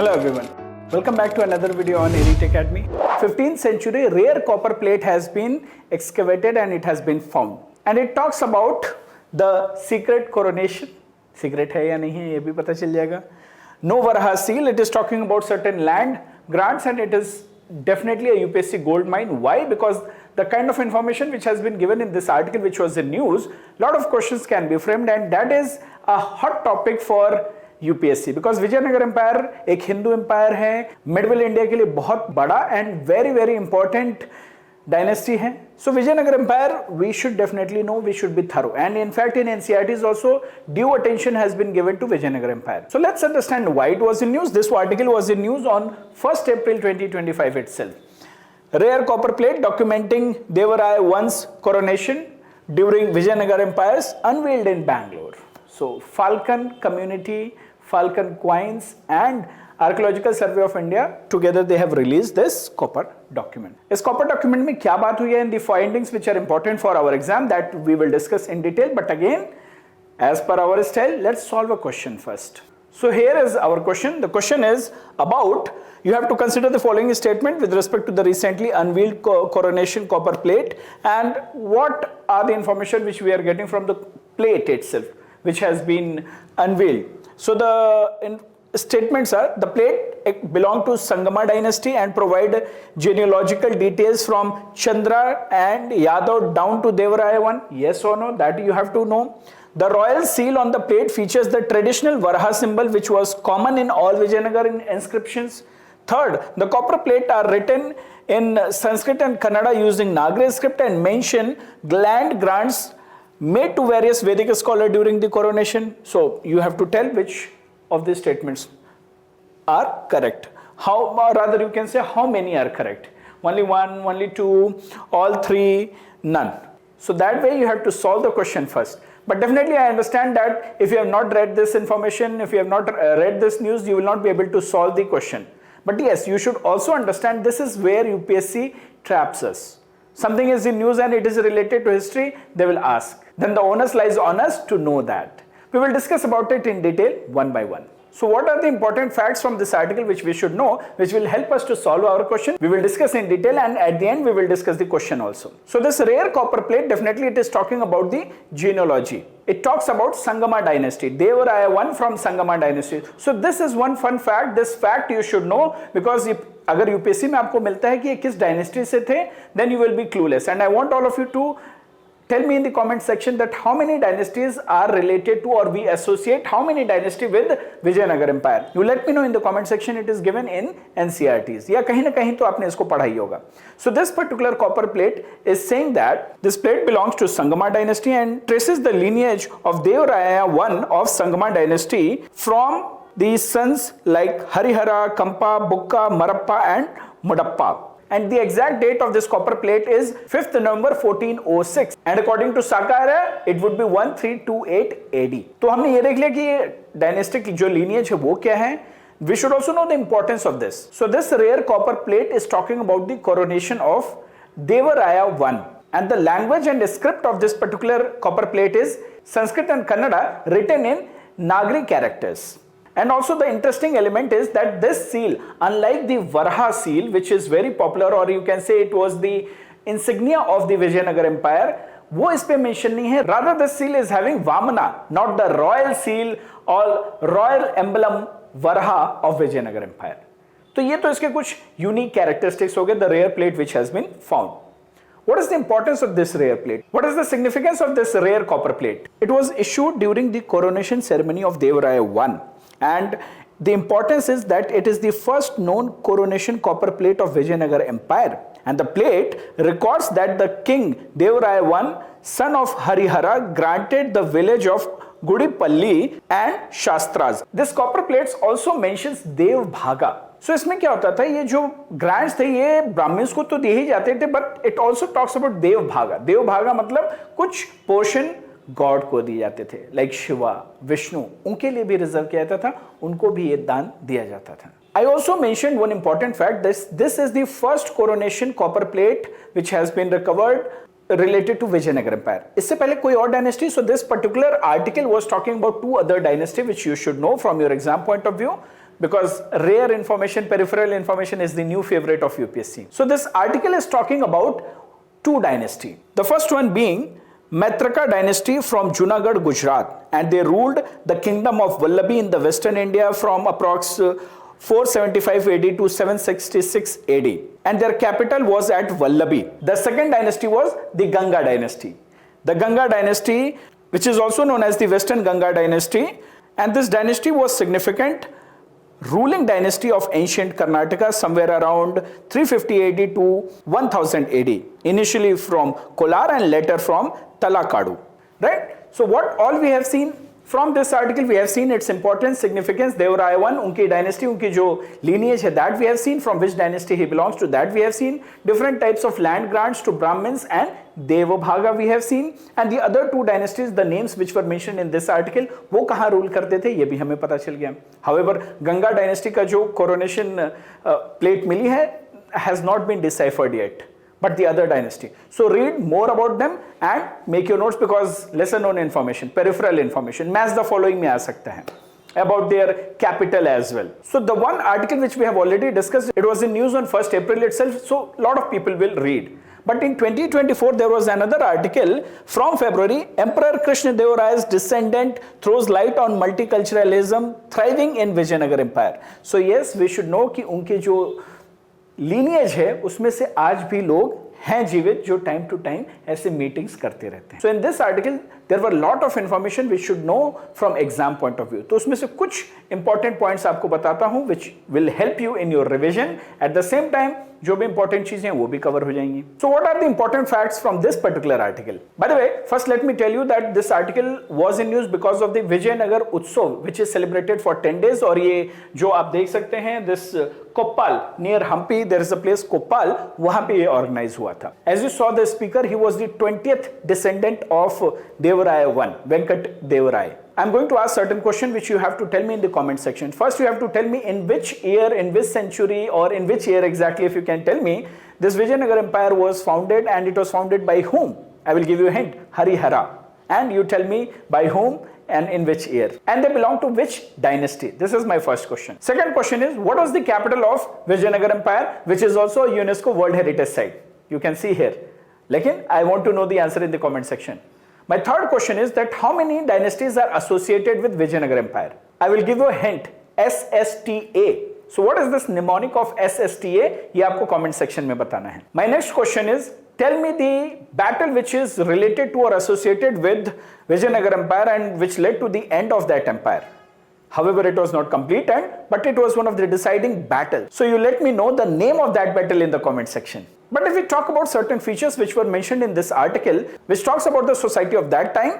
Hello everyone, welcome back to another video on Elite Academy. 15th century rare copper plate has been excavated and it has been found. And it talks about the secret coronation. Secret है या नहीं है ये भी पता चल जाएगा. No Varaha seal, it is talking about certain land grants and it is definitely a UPSC gold mine. Why? Because the kind of information which has been given in this article which was in news, lot of questions can be framed and that is a hot topic for UPSC because Vijayanagar empire एक Hindu empire है, medieval India के लिए बहुत बड़ा and very very important dynasty है. So Vijayanagar Empire we should definitely know, we should be thorough, and in fact in NCERTs also due attention has been given to Vijayanagar Empire. So let's understand why it was in news. This article was in news on 1st April 2025 itself. Rare copper plate documenting Devaraya I's coronation during Vijayanagar Empire's unveiled in Bangalore. So Falcon community, Falcon Coins and Archaeological Survey of India together they have released this copper document. इस copper document में क्या बात हुई है, in the findings which are important for our exam that we will discuss in detail, but again as per our style let's solve a question first. So here is our question. The question is about, you have to consider the following statement with respect to the recently unveiled coronation copper plate and what are the information which we are getting from the plate itself which has been unveiled. So the statements are, the plate belong to Sangama Dynasty and provide genealogical details from Chandra and Yadav down to Devaraya I. Yes or no? That you have to know. The royal seal on the plate features the traditional Varaha symbol which was common in all Vijayanagar inscriptions. Third, the copper plate are written in Sanskrit and Kannada using Nagari script and mention land grants made to various Vedic scholars during the coronation. So you have to tell which of these statements are correct. How, or rather you can say how many are correct. Only one, only two, all three, none. So that way you have to solve the question first. But definitely I understand that if you have not read this information, if you have not read this news, you will not be able to solve the question. But yes, you should also understand this is where UPSC traps us. Something is in news and it is related to history, they will ask. Then the onus lies on us to know that. We will discuss about it in detail one by one. So what are the important facts from this article which we should know, which will help us to solve our question? We will discuss in detail and at the end we will discuss the question also. So this rare copper plate, definitely it is talking about the genealogy. It talks about Sangama Dynasty, Devaraya I from Sangama Dynasty. So this is one fun fact, this fact you should know because if अगर UPSC में आपको मिलता है कि ये किस dynasty से थे, then you will be clueless. And I want all of you to tell me in the comment section that how many dynasties are related to or we associate how many dynasty with Vijayanagar Empire. You let me know in the comment section. It is given in NCERTs. या कहीं ना कहीं तो आपने इसको पढ़ा ही होगा. So this particular copper plate is saying that this plate belongs to Sangama Dynasty and traces the lineage of Devaraya I of Sangama Dynasty from the sons like Harihara, Kampa, Bukka, Marappa and Mudappa. And the exact date of this copper plate is 5th November 1406 and according to Sakara it would be 1328 AD. तो हमने ये देख लिया कि ये dynastic जो lineage है वो क्या है. We should also know the importance of this. So this rare copper plate is talking about the coronation of Devaraya I and the language and the script of this particular copper plate is Sanskrit and Kannada written in Nagari characters. And also the interesting element is that this seal, unlike the Varaha seal which is very popular or you can say it was the insignia of the Vijayanagar Empire, वो इस पे mention नहीं है. Rather this seal is having Vamana, not the royal seal or royal emblem Varaha of Vijayanagar Empire. तो ये तो इसके कुछ unique characteristics हो गए, the rare plate which has been found. What is the importance of this rare plate? What is the significance of this rare copper plate? It was issued during the coronation ceremony of Devaraya I. And the importance is that it is the first known coronation copper plate of Vijayanagar Empire. And the plate records that the king Devaraya I, son of Harihara, granted the village of Gudipalli and Shastras. This copper plates also mentions Dev Bhaga. So इसमें क्या होता था, ये जो grants थे ये Brahmins को तो दिए ही जाते थे, but it also talks about देव भागा. देव भागा मतलब कुछ portion गॉड को दिए जाते थे, लाइक शिवा, विष्णु, उनके लिए भी रिजर्व किया जाता था, उनको भी ये दान दिया जाता था. I also mentioned one important fact. This is the first coronation copper plate which has been recovered related to Vijayanagar Empire. इससे पहले कोई और dynasty? So this particular article was talking about two other dynasty which you should know from your exam point of view, because rare information, peripheral information is the new favorite of UPSC. So this article is talking about two dynasty. The first one being Maitraka dynasty from Junagadh, Gujarat, and they ruled the kingdom of Vallabhi in the western India from approx 475 AD to 766 AD, and their capital was at Vallabhi. The second dynasty was the Ganga dynasty. The Ganga dynasty, which is also known as the Western Ganga dynasty, and this dynasty was significant ruling dynasty of ancient Karnataka somewhere around 350 AD to 1000 AD, initially from Kolar and later from Talakadu, right? So what all we have seen from this article, we have seen its importance, significance, Devaraya I, unki dynasty, unki jo lineage hai, that we have seen, from which dynasty he belongs to, that we have seen, different types of land grants to Brahmins and Devabhaga we have seen, and the other two dynasties, the names which were mentioned in this article, वो कहाँ rule करते थे, ये भी हमें पता चल गया. However, Ganga dynasty का जो coronation plate मिली है has not been deciphered yet, but the other dynasty. So read more about them and make your notes, because lesser known information, peripheral information, match the following में आ सकता है about their capital as well. So the one article which we have already discussed, it was in news on 1st April itself, so a lot of people will read. But in 2024, there was another article from February, Emperor Krishnadevaraya's descendant throws light on multiculturalism thriving in Vijayanagar Empire. So yes, we should know कि उनके जो lineage है उसमें से आज भी लोग हैं जीवित जो टाइम टू टाइम ऐसे मीटिंग्स करते रहते हैं. So in this article there were lot of information which should know from exam point of view. तो उसमें से कुछ इंपॉर्टेंट पॉइंट्स आपको बताता हूं which will help you in your revision. At the same time जो भी इंपॉर्टेंट चीजें हैं वो भी कवर हो जाएंगी. So what are the important facts from this particular article? By the way, first let me tell you that this article was in news because of the Vijayanagara Utsav which is celebrated for 10 days. और ये जो आप देख सकते हैं this Koppal near Hampi, there is a place Koppal, वहां पे ये ऑर्गेनाइज हुआ था. As you saw the speaker, he was the 20th descendant of Devaraya I, Venkat Devaraya. I'm going to ask certain questions which you have to tell me in the comment section. First, you have to tell me in which year, in which century, or in which year exactly, if you can tell me, this Vijayanagar Empire was founded, and it was founded by whom? I will give you a hint, Harihara. And you tell me by whom and in which year. And they belong to which dynasty? This is my first question. Second question is, what was the capital of Vijayanagar Empire, which is also a UNESCO World Heritage Site? You can see here. Lekin, I want to know the answer in the comment section. My third question is that how many dynasties are associated with Vijayanagar Empire? I will give you a hint, SSTA. So what is this mnemonic of SSTA? ये आपको comment section में बताना है. My next question is, tell me the battle which is related to or associated with Vijayanagar Empire and which led to the end of that empire. However, it was not complete end, but it was one of the deciding battles. So you let me know the name of that battle in the comment section. But if we talk about certain features which were mentioned in this article, which talks about the society of that time,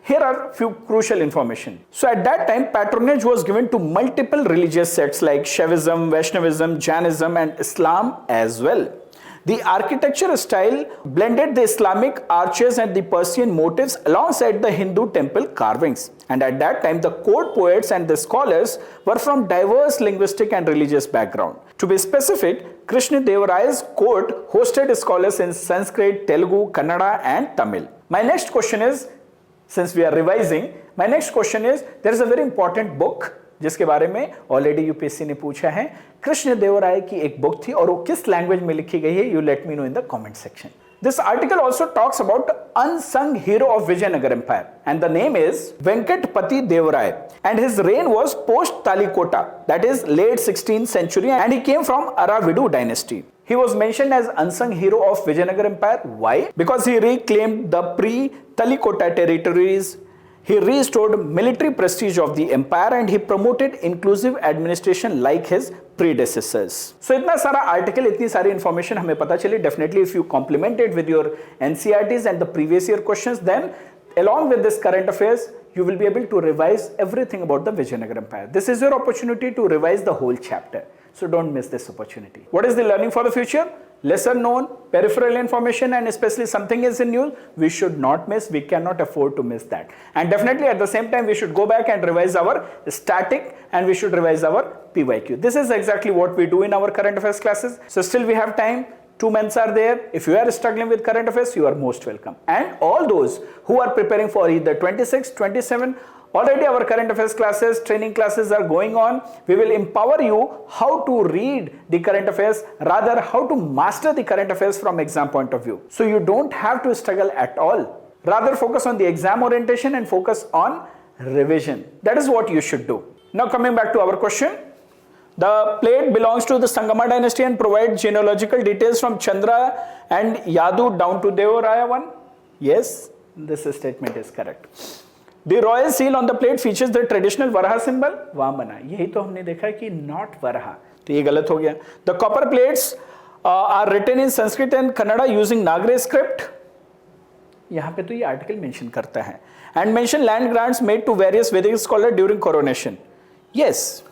here are few crucial information. So at that time, patronage was given to multiple religious sects like Shaivism, Vaishnavism, Jainism, and Islam as well. The architecture style blended the Islamic arches and the Persian motifs alongside the Hindu temple carvings. And at that time, the court poets and the scholars were from diverse linguistic and religious background. To be specific, Krishnadevaraya's court hosted scholars in Sanskrit, Telugu, Kannada, and Tamil. My next question is, since we are revising, my next question is, there is a very important book जिसके बारे में already UPSC ने पूछा है. कृष्णदेवराय की एक book थी और वो किस लैंग्वेज में लिखी गई है? You let me know in the comment section. This article also talks about unsung hero of Vijayanagar Empire, and the name is Venkatpati Devaraya, and his reign was post Talikota, that is late 16th century, and he came from Aravidu dynasty. He was mentioned as unsung hero of Vijayanagar Empire. Why? Because he reclaimed the pre-Talikota territories. He restored military prestige of the empire and he promoted inclusive administration like his predecessors. So इतना सारा article, इतनी सारी information हमें पता चली. Definitely if you complement it with your NCERTs and the previous year questions, then along with this current affairs, you will be able to revise everything about the Vijayanagar Empire. This is your opportunity to revise the whole chapter. So don't miss this opportunity. What is the learning for the future? Lesser known, peripheral information, and especially something is in news, we should not miss, we cannot afford to miss that. And definitely at the same time, we should go back and revise our static and we should revise our PYQ. This is exactly what we do in our current affairs classes. So still we have time 2 months are there. If you are struggling with current affairs, you are most welcome. And all those who are preparing for either 26, 27, already our current affairs classes, training classes are going on. We will empower you how to read the current affairs, rather how to master the current affairs from exam point of view. So you don't have to struggle at all. Rather focus on the exam orientation and focus on revision. That is what you should do. Now coming back to our question. The plate belongs to the Sangama Dynasty and provides genealogical details from Chandra and Yadu down to Devaraya I. Yes, this statement is correct. The royal seal on the plate features the traditional Varaha symbol. Vamana. यही तो हमने देखा है कि not Varaha. तो ये गलत हो गया. The copper plates are written in Sanskrit and Kannada using Nagari script. यहाँ पे तो ये आर्टिकल मेंशन करता है. And mention land grants made to various Vedic scholars during coronation. Yes.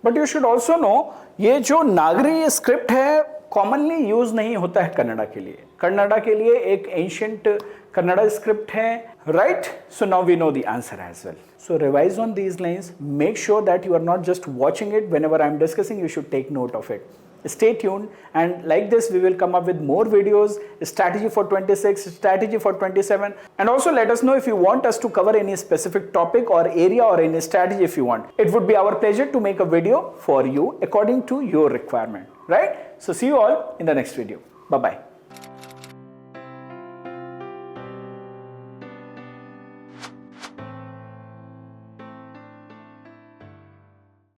But you should also know ये जो Nagari script है commonly use नहीं होता है कन्नड़ा के लिए. कन्नड़ा के लिए एक एंशियंट कन्नड़ा स्क्रिप्ट है, right? So now we know the answer as well. So revise on these lines. Make sure that you are not just watching it. Whenever I am discussing you should take note of it. Stay tuned, and like this we will come up with more videos, strategy for 26, strategy for 27, and also let us know if you want us to cover any specific topic or area or any strategy if you want. It would be our pleasure to make a video for you according to your requirement, right? So see you all in the next video. Bye bye.